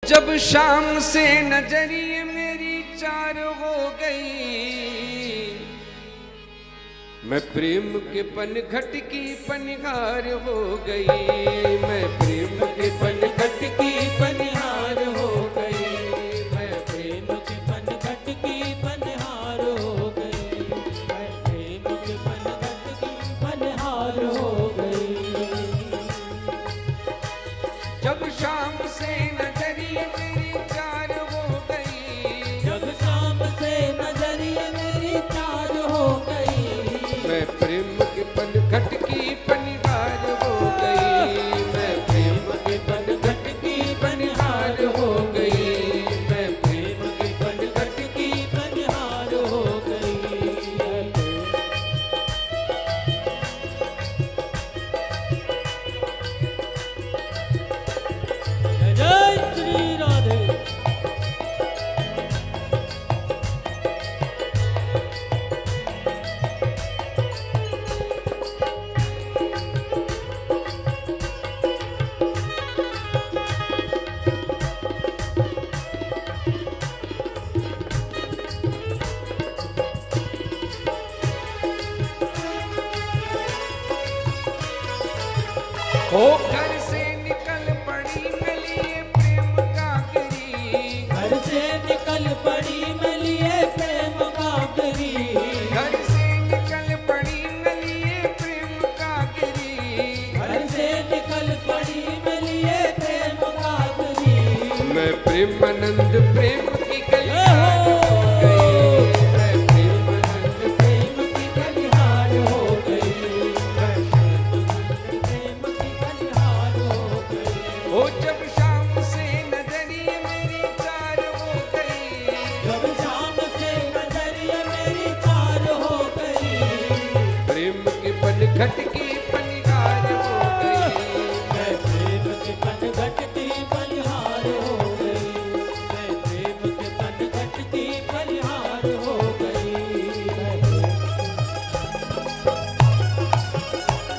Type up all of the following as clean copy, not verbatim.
जब शाम से नजरिए मेरी चार हो गई, मैं प्रेम के पनघट की पनिहार हो गई। मैं प्रेम के पनघट की पनिहार हो गई। मैं प्रेम के पनघट की पनिहार हो गई। मैं प्रेम के पनघट की पनिहार हो गई। जब शाम से नजरिए मेरी चार हो गई, जब शाम से नजरिए मेरी चार हो गई। मैं प्रेम के पनघट की पनिहार हो गई। मैं प्रेम के पनघट की पनिहार हो गई। मैं प्रेम के पनघट की पनिहार हो गई। जय श्री राधे। हो घर से निकल पड़ी मिलिए प्रेम काकरी। घर से निकल पड़ी मिलिए प्रेम काकरी। घर से निकल पड़ी मिलिए प्रेम काकरी। घर से निकल पड़ी मिलिए प्रेम काकरी। मैं प्रेमानंद प्रेम की कलिहार हो गई। मैं प्रेमानंद प्रेम की कलिहार हो गई। मैं प्रेम की कलिहार हो गई। हो जब शाम से नजरिए मेरी चार हो गई। जब शाम से नजरिए मेरी चार हो गई। प्रेम के पनघट की पनिहार हो गई। मैं प्रेम के पनघट की बलिहार हो गई। मैं प्रेम के पनघट की बलिहार हो गई।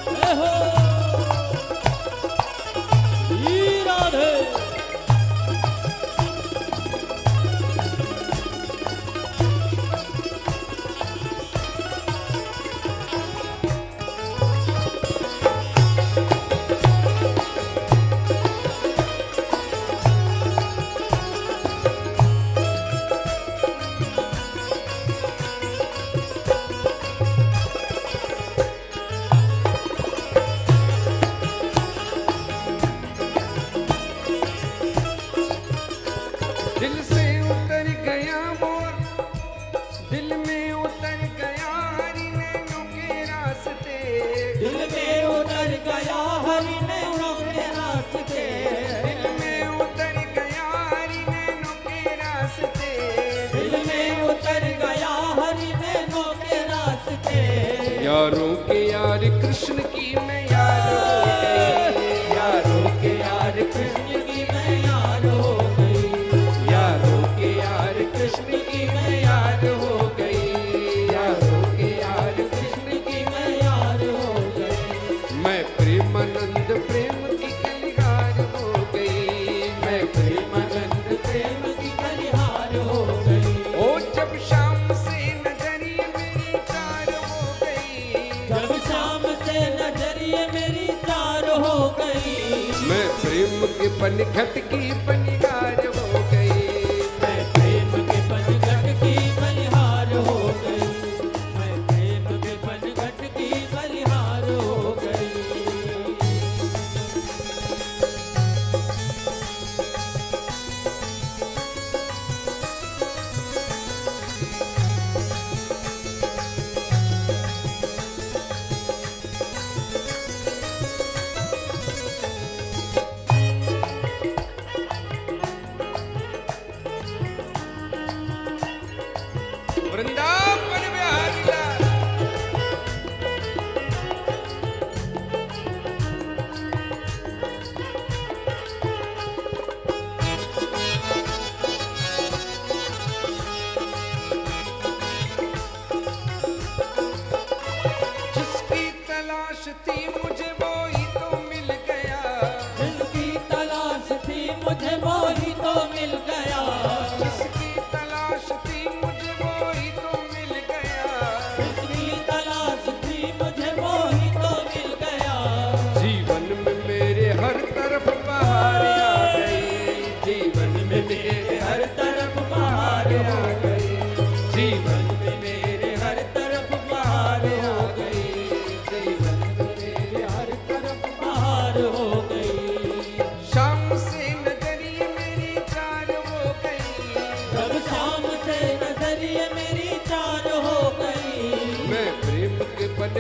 जय हो श्री राधे। दिल से उतर गया मोर, दिल में उतर गया हरि नैनों के रास्ते। दिल में उतर गया हरि नैनों के रास्ते। दिल में उतर गया हरि नैनों के रास्ते। दिल में उतर गया हरि नैनों के रास्ते। यारों के यार कृष्ण की मैं यार हो गई। यारों के यार कृष्ण की मैं यार हो गई। यारों के यार कृष्ण की मैं यार हो गई। यारों के यार कृष्ण की मैं यार हो गई। मैं प्रेमानंद प्रेम की कलिहार हो गई। मैं प्रेमानंद प्रेम की बलिहार हो गई। ओ जब शाम से नजरिए मेरी चार हो गई। जब शाम से नजरिए मेरी चार हो गई। मैं प्रेम के पनघट की पनिहार हो गई। मैं प्रेम के पनघट की बलिहार हो गई। मैं प्रेम के पनघट की बलिहार हो गई।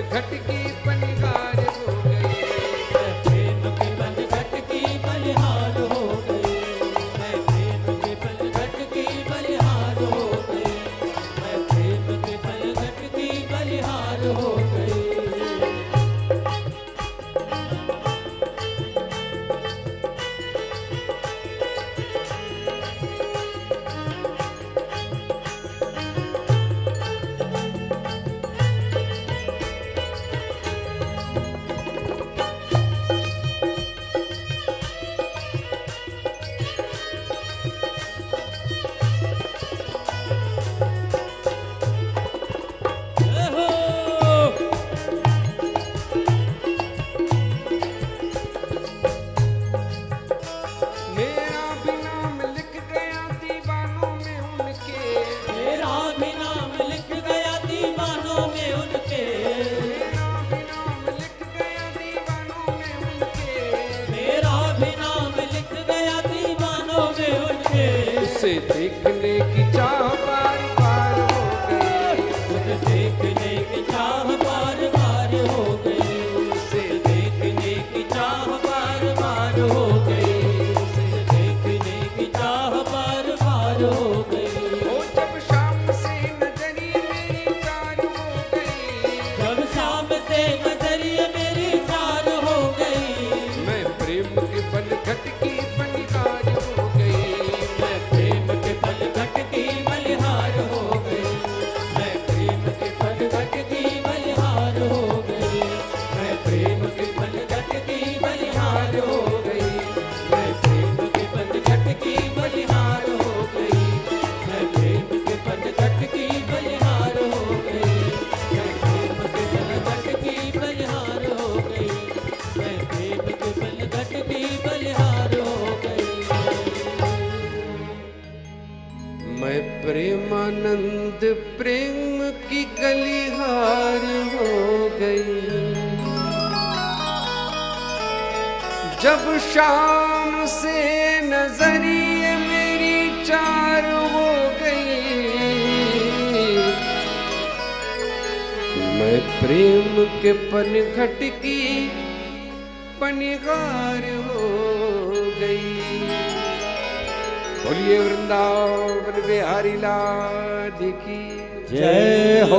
घट की पनिहार हो गई। मैं प्रेम के पनघट की बलिहार हो गई। मैं प्रेम के पनघट की बलिहार हो गई। मैं प्रेम के पनघट की बलिहार हो गई। मेरा भी नाम लिख गया दीवानों में उनके। मेरा भी नाम लिख गया दीवानों में उनके। मेरा भी नाम लिख गया दीवानों में उनके। मेरा भी नाम लिख गया दीवानों में उनके। उसे देखने की चाह बार बार हो गई। उसे देखने की चाह बार बार हो गई। उसे देखने की चाह बार बार हो गई। उसे देखने की चाह बार बार हो गई। ओ जब शाम से नजरिए मेरी चार हो गई। जब शाम से नजरिए मेरी चार हो गई। मैं प्रेम के पनघट की पनिहार हो गई। मैं प्रेम के पनघट की बलिहार हो गई। मैं प्रेम के पनघट की बलिहार हो गई। मैं प्रेम के पनघट की बलिहार हो गई। मैं प्रेम के पनघट की बलिहार हो गई। मैं प्रेम के पनघट की बलिहार हो गई। मैं प्रेम के पनघट की बलिहार हो गई। मैं प्रेम के पनघट की बलिहार हो गई। मैं प्रेमानंद प्रेम की गलिहार हो गई। जब शाम से नजरिए मेरी चार हो गई। मैं प्रेम के पनघट की पनिहार हो गई। बोलिए वृंदावन बिहारी लाल की जय हो।